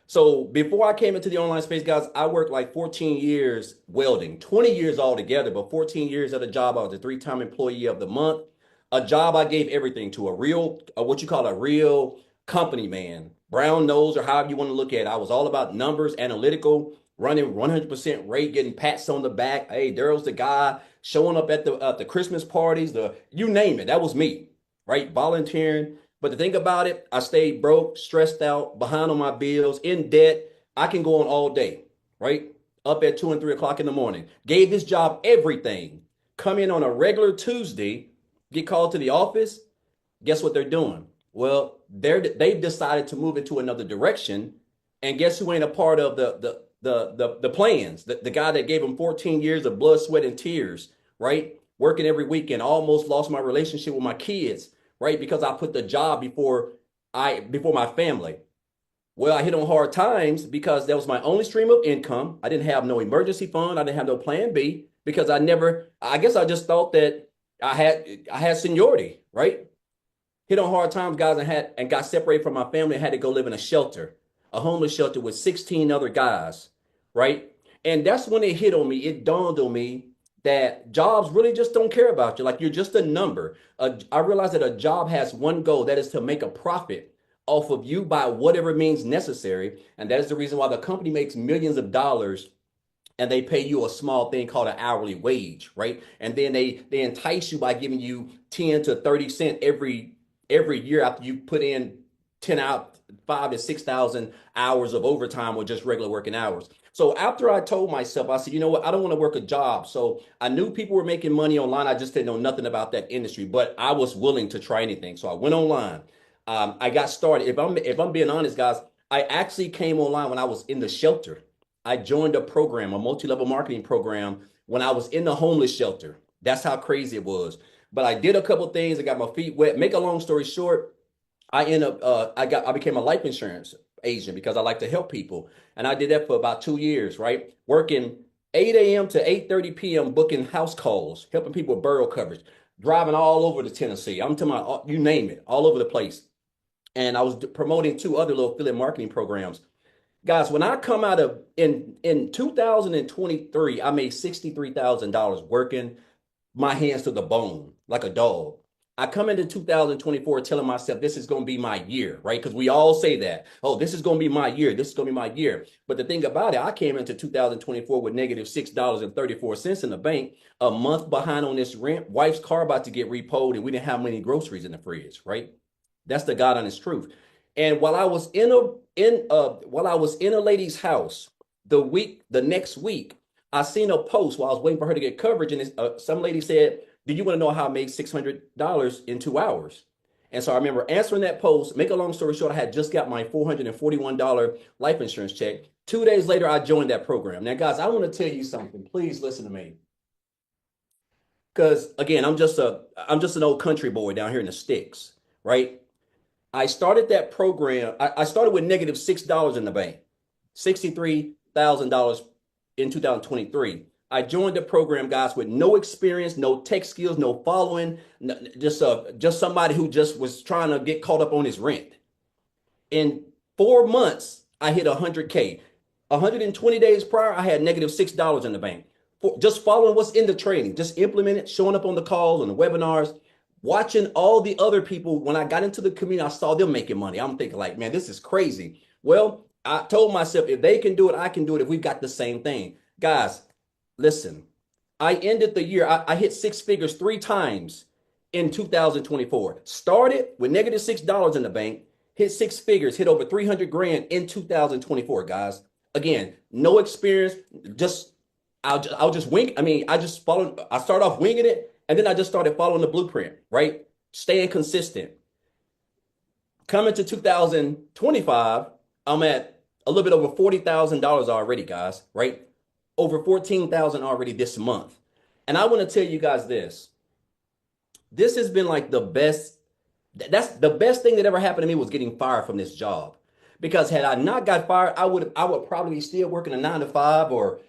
So before I came into the online space, guys, I worked like 14 years welding, 20 years altogether, but 14 years at a job. I was a three-time employee of the month, a job I gave everything to, a real, what you call a real company man, brown nose or however you want to look at it. I was all about numbers, analytical, running 100% rate, getting pats on the back. Hey, Daryl's the guy showing up at the Christmas parties, you name it. That was me, right? Volunteering. But the thing about it, I stayed broke, stressed out, behind on my bills, in debt. I can go on all day, right? Up at 2 and 3 o'clock in the morning. Gave this job everything. Come in on a regular Tuesday, get called to the office. Guess what they're doing? Well, they've decided to move into another direction. And guess who ain't a part of the plans? The guy that gave them 14 years of blood, sweat, and tears, right? Working every weekend, almost lost my relationship with my kids, right? Because I put the job before my family. Well, I hit on hard times because that was my only stream of income. I didn't have no emergency fund. I didn't have no plan B because I guess I just thought that I had seniority, right? Hit on hard times, guys, and got separated from my family and had to go live in a shelter, a homeless shelter with 16 other guys, right? And that's when it hit on me. It dawned on me that jobs really just don't care about you. Like you're just a number. I realized that a job has one goal, that is to make a profit off of you by whatever means necessary. And that is the reason why the company makes millions of dollars and they pay you a small thing called an hourly wage, right? And then they entice you by giving you 10 to 30 cent every year after you put in 10 out 5 to 6,000 hours of overtime or just regular working hours. So after I told myself, I said, you know what, I don't want to work a job. So I knew people were making money online. I just didn't know nothing about that industry, but I was willing to try anything. So I went online. I got started. If I'm being honest, guys, I actually came online when I was in the shelter. I joined a program, a multi-level marketing program, when I was in the homeless shelter. That's how crazy it was. But I did a couple things. I got my feet wet. Make a long story short, I became a life insurance agent because I like to help people. And I did that for about 2 years, right? Working 8 a.m. to 8:30 p.m. booking house calls, helping people with borough coverage, driving all over the Tennessee. I'm talking about you name it, all over the place. And I was promoting two other little affiliate marketing programs. Guys, when I come out of in 2023, I made $63,000 working my hands to the bone like a dog. I come into 2024 telling myself this is going to be my year, right? Because we all say that. Oh, this is going to be my year. This is going to be my year. But the thing about it, I came into 2024 with negative $6.34 in the bank, a month behind on this rent, wife's car about to get repoed, and we didn't have many groceries in the fridge, right? That's the God honest truth. And while I was in a lady's house the next week, I seen a post while I was waiting for her to get coverage, and some lady said, "Do you want to know how I made $600 in 2 hours?" And so I remember answering that post. Make a long story short, I had just got my $441 life insurance check. 2 days later, I joined that program. Now, guys, I want to tell you something. Please listen to me, because again, I'm just an old country boy down here in the sticks, right? I started that program. I started with negative $6 in the bank, $63,000 in 2023. I joined the program, guys, with no experience, no tech skills, no following, just somebody who just was trying to get caught up on his rent. In 4 months, I hit 100K. 120 days prior, I had negative $6 in the bank. Just following what's in the training, just implementing, showing up on the calls, on the webinars, watching all the other people. When I got into the community, I saw them making money. I'm thinking like, man, this is crazy. Well, I told myself, if they can do it, I can do it if we've got the same thing. Guys, listen, I ended the year, I hit six figures 3 times in 2024. Started with negative $6 in the bank, hit six figures, hit over 300 grand in 2024, guys. Again, no experience, I'll just wing. I mean, I started off winging it, and then I just started following the blueprint, right? Staying consistent. Coming to 2025, I'm at a little bit over $40,000 already, guys, right? Over 14,000 already this month. And I want to tell you guys this. This has been like the best. That's the best thing that ever happened to me was getting fired from this job. Because had I not got fired, I would probably be still working a 9 to 5, or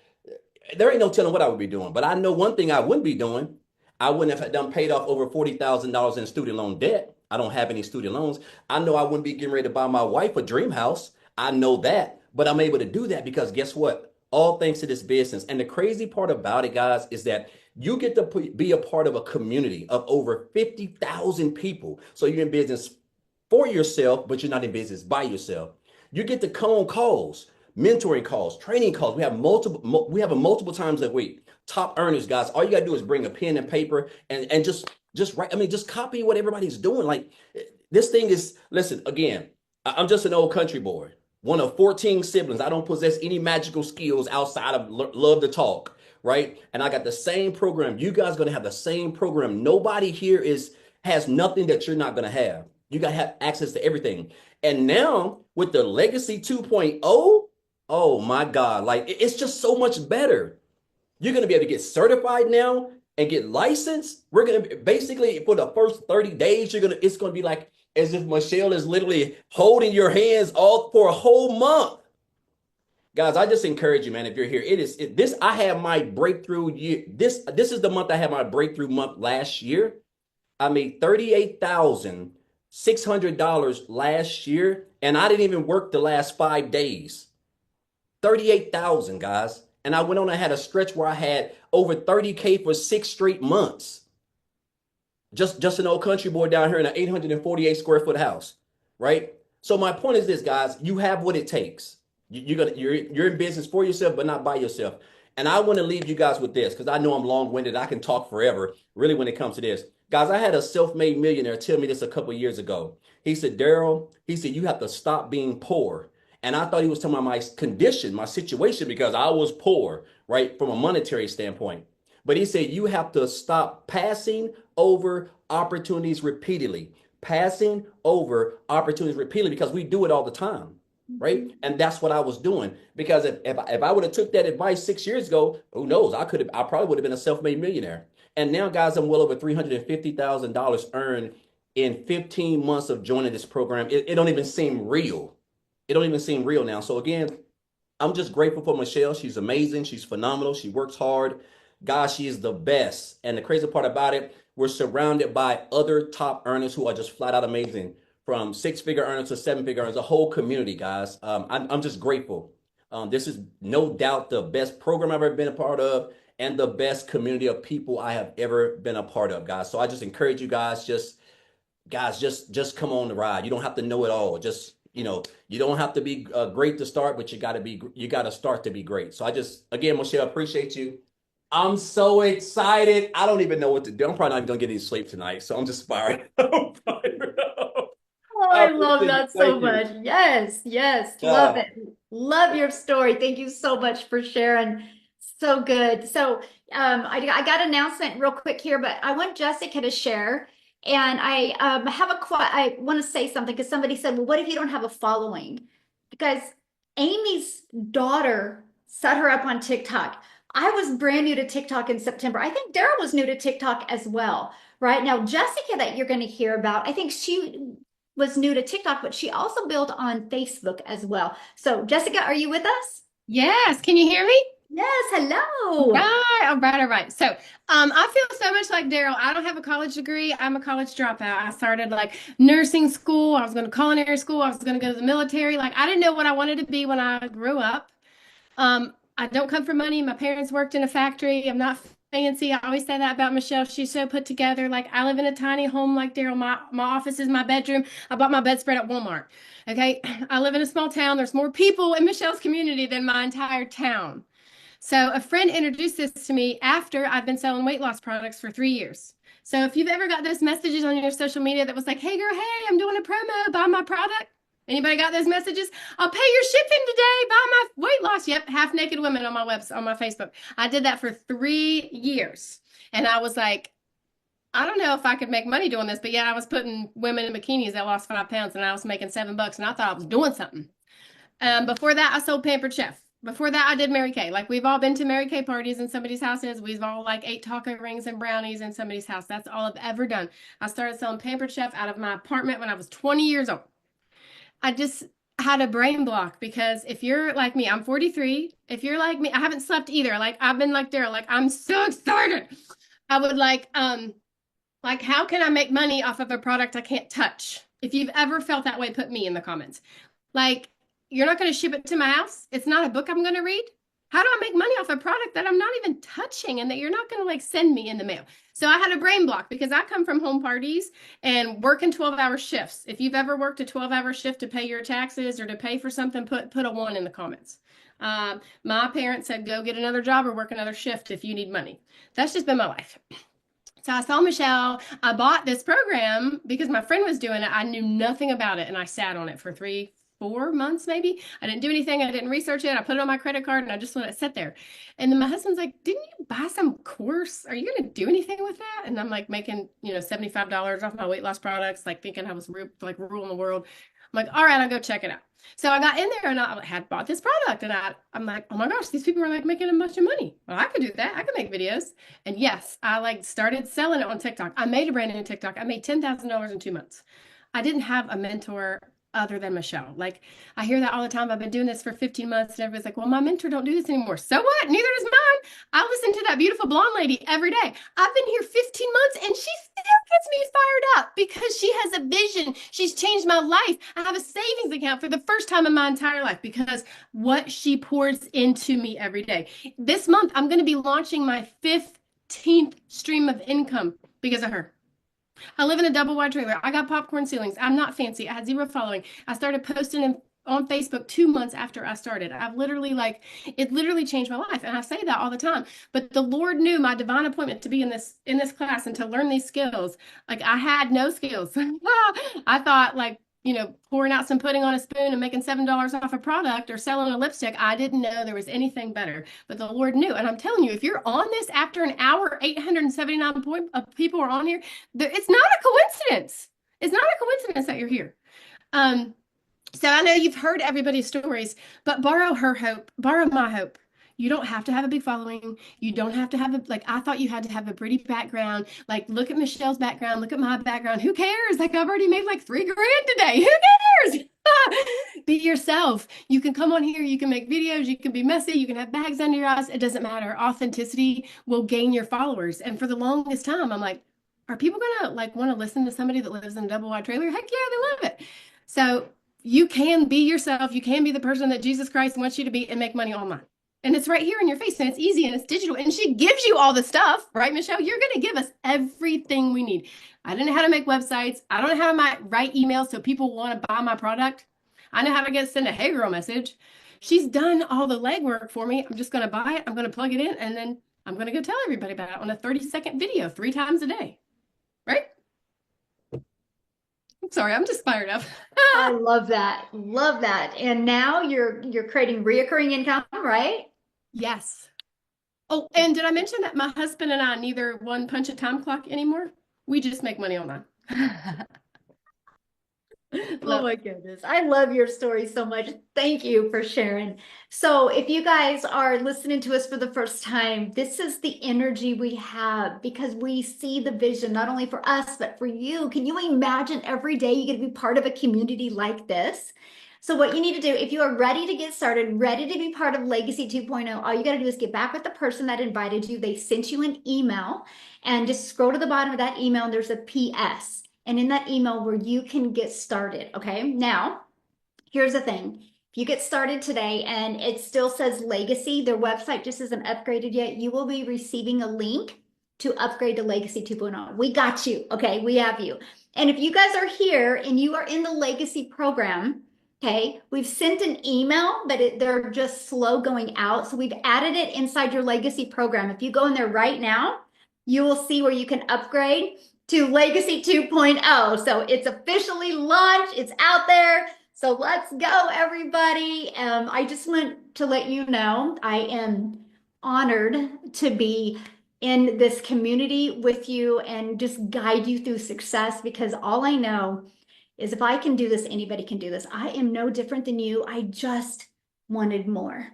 there ain't no telling what I would be doing. But I know one thing I wouldn't be doing. I wouldn't have done paid off over $40,000 in student loan debt. I don't have any student loans. I know I wouldn't be getting ready to buy my wife a dream house. I know that. But I'm able to do that because guess what? All thanks to this business. And the crazy part about it, guys, is that you get to be a part of a community of over 50,000 people. So you're in business for yourself, but you're not in business by yourself. You get to come on calls, mentoring calls, training calls. We have them multiple times a week. Top earners, guys. All you gotta do is bring a pen and paper and just write. I mean, just copy what everybody's doing. Like this thing is. Listen, again, I'm just an old country boy, one of 14 siblings. I don't possess any magical skills outside of love to talk, right? And I got the same program. You guys gonna have the same program. Nobody here has nothing that you're not gonna have. You gotta have access to everything. And now with the Legacy 2.0, oh my God, like it's just so much better. You're going to be able to get certified now and get licensed. We're going to basically for the first 30 days, it's going to be like as if Michelle is literally holding your hands all for a whole month. Guys, I just encourage you, man, if you're here, I had my breakthrough year. This is the month I had my breakthrough month last year. I made $38,600 last year, and I didn't even work the last 5 days. 38,000, guys. And I went on, I had a stretch where I had over 30K for 6 straight months. Just an old country boy down here in an 848 square foot house, right? So my point is this, guys: you have what it takes. You're in business for yourself, but not by yourself. And I want to leave you guys with this because I know I'm long-winded. I can talk forever, really, when it comes to this. Guys, I had a self-made millionaire tell me this a couple of years ago. He said, Daryl, he said, you have to stop being poor. And I thought he was talking about my condition, my situation, because I was poor, right, from a monetary standpoint. But he said, you have to stop passing over opportunities repeatedly, passing over opportunities repeatedly, because we do it all the time, right? And that's what I was doing. Because if I would have took that advice 6 years ago, who knows? I probably would have been a self-made millionaire. And now, guys, I'm well over $350,000 earned in 15 months of joining this program. It don't even seem real. It don't even seem real now. So again, I'm just grateful for Michelle. She's amazing. She's phenomenal. She works hard. Gosh, she is the best. And the crazy part about it, we're surrounded by other top earners who are just flat out amazing, from six-figure earners to seven-figure earners, a whole community, guys. I'm just grateful. This is no doubt the best program I've ever been a part of and the best community of people I have ever been a part of, guys. So I just encourage you guys, just come on the ride. You don't have to know it all. Just, you don't have to be great to start, but you got to start to be great. So again, Michelle, appreciate you. I'm so excited. I don't even know what to do. I'm probably not even gonna get any sleep tonight, so I'm just fired up. Oh, I I love appreciate that it. so Thank you. much. Yes, yes, love Yeah. it. Love your story. Thank you so much for sharing. So good. So, I got an announcement real quick here, but I want Jessica to share. And I want to say something because somebody said, "Well, what if you don't have a following?" Because Amy's daughter set her up on TikTok. I was brand new to TikTok in September. I think Daryl was new to TikTok as well. Right now, Jessica, that you're going to hear about, I think she was new to TikTok, but she also built on Facebook as well. So, Jessica, are you with us? Yes, can you hear me? Yes, hello. Right, all right, all right. So, I feel so much like Daryl. I don't have a college degree. I'm a college dropout. I started like nursing school. I was going to culinary school. I was going to go to the military. Like, I didn't know what I wanted to be when I grew up. I don't come from money. My parents worked in a factory. I'm not fancy. I always say that about Michelle. She's so put together. Like, I live in a tiny home like Daryl. My office is my bedroom. I bought my bedspread at Walmart. Okay. I live in a small town. There's more people in Michelle's community than my entire town. So a friend introduced this to me after I've been selling weight loss products for 3 years. So if you've ever got those messages on your social media that was like, hey girl, hey, I'm doing a promo, buy my product. Anybody got those messages? I'll pay your shipping today, buy my weight loss. Yep, half naked women on my website, on my Facebook. I did that for 3 years. And I was like, I don't know if I could make money doing this, but yeah, I was putting women in bikinis that lost 5 pounds and I was making $7 and I thought I was doing something. Before that, I sold Pampered Chef. Before that, I did Mary Kay. Like, we've all been to Mary Kay parties in somebody's houses. We've all like ate taco rings and brownies in somebody's house. That's all I've ever done. I started selling Pampered Chef out of my apartment when I was 20 years old. I just had a brain block because if you're like me, I'm 43. If you're like me, I haven't slept either. Like, I've been like Daryl, like, I'm so excited. I would like, how can I make money off of a product I can't touch? If you've ever felt that way, put me in the comments. Like, you're not going to ship it to my house. It's not a book I'm going to read. How do I make money off a product that I'm not even touching and that you're not going to like send me in the mail? So I had a brain block because I come from home parties and working 12-hour shifts. If you've ever worked a 12-hour shift to pay your taxes or to pay for something, put a 1 in the comments. My parents said, go get another job or work another shift if you need money. That's just been my life. So I saw Michelle. I bought this program because my friend was doing it. I knew nothing about it and I sat on it for 4 months maybe. I didn't do anything. I didn't research it. I put it on my credit card and I just let it sit there. And then my husband's like, didn't you buy some course? Are you going to do anything with that? And I'm like making, $75 off my weight loss products, like thinking I was like ruling the world. I'm like, all right, I'll go check it out. So I got in there and I had bought this product and I'm like, oh my gosh, these people are like making a bunch of money. Well, I could do that. I could make videos. And yes, I like started selling it on TikTok. I made a brand new TikTok. I made $10,000 in 2 months. I didn't have a mentor other than Michelle. Like, I hear that all the time. I've been doing this for 15 months and everybody's like, well, my mentor don't do this anymore. So what? Neither does mine. I listen to that beautiful blonde lady every day. I've been here 15 months and she still gets me fired up because she has a vision. She's changed my life. I have a savings account for the first time in my entire life because what she pours into me every day. This month, I'm going to be launching my 15th stream of income because of her. I live in a double wide trailer. I got popcorn ceilings. I'm not fancy. I had zero following. I started posting on Facebook 2 months after I started. I've literally it literally changed my life. And I say that all the time. But the Lord knew my divine appointment to be in this class and to learn these skills. Like I had no skills. I thought pouring out some pudding on a spoon and making $7 off a product or selling a lipstick. I didn't know there was anything better. But the Lord knew. And I'm telling you, if you're on this after an hour, 879 people are on here, it's not a coincidence. It's not a coincidence that you're here. So I know you've heard everybody's stories, but borrow her hope, borrow my hope. You don't have to have a big following. You don't have to have I thought you had to have a pretty background. Like, look at Michelle's background, look at my background. Who cares? Like, I've already made like $3,000 today. Who cares? Be yourself. You can come on here, you can make videos, you can be messy, you can have bags under your eyes. It doesn't matter. Authenticity will gain your followers. And for the longest time, I'm like, are people gonna want to listen to somebody that lives in a double wide trailer? Heck yeah, they love it. So you can be yourself. You can be the person that Jesus Christ wants you to be and make money online. And it's right here in your face, and it's easy, and it's digital, and she gives you all the stuff, right, Michelle? You're going to give us everything we need. I don't know how to make websites. I don't know how to write emails so people want to buy my product. I know how to send a hey girl message. She's done all the legwork for me. I'm just going to buy it. I'm going to plug it in, and then I'm going to go tell everybody about it on a 30-second video 3 times a day, right? I'm sorry, I'm just fired up. I love that. Love that. And now you're creating reoccurring income, right? Yes. Oh, and did I mention that my husband and I neither one punch a time clock anymore? We just make money online. Oh my goodness. I love your story so much. Thank you for sharing. So if you guys are listening to us for the first time, this is the energy we have because we see the vision, not only for us, but for you. Can you imagine every day you get to be part of a community like this? So what you need to do, if you are ready to get started, ready to be part of Legacy 2.0, all you got to do is get back with the person that invited you. They sent you an email, and just scroll to the bottom of that email and there's a PS. And in that email where you can get started, okay? Now, here's the thing. If you get started today and it still says Legacy, their website just isn't upgraded yet, you will be receiving a link to upgrade to Legacy 2.0. We got you, okay? We have you. And if you guys are here and you are in the Legacy program, okay, we've sent an email, but they're just slow going out. So we've added it inside your Legacy program. If you go in there right now, you will see where you can upgrade to Legacy 2.0. So it's officially launched. It's out there. So let's go, everybody. I just want to let you know I am honored to be in this community with you and just guide you through success, because all I know is if I can do this, anybody can do this. I am no different than you. I just wanted more.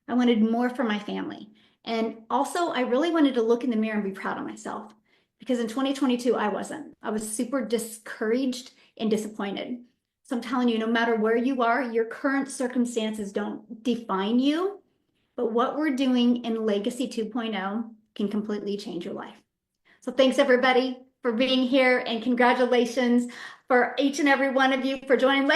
I wanted more for my family. And also, I really wanted to look in the mirror and be proud of myself, because in 2022, I wasn't. I was super discouraged and disappointed. So I'm telling you, no matter where you are, your current circumstances don't define you. But what we're doing in Legacy 2.0 can completely change your life. So thanks, everybody, for being here, and congratulations for each and every one of you for joining.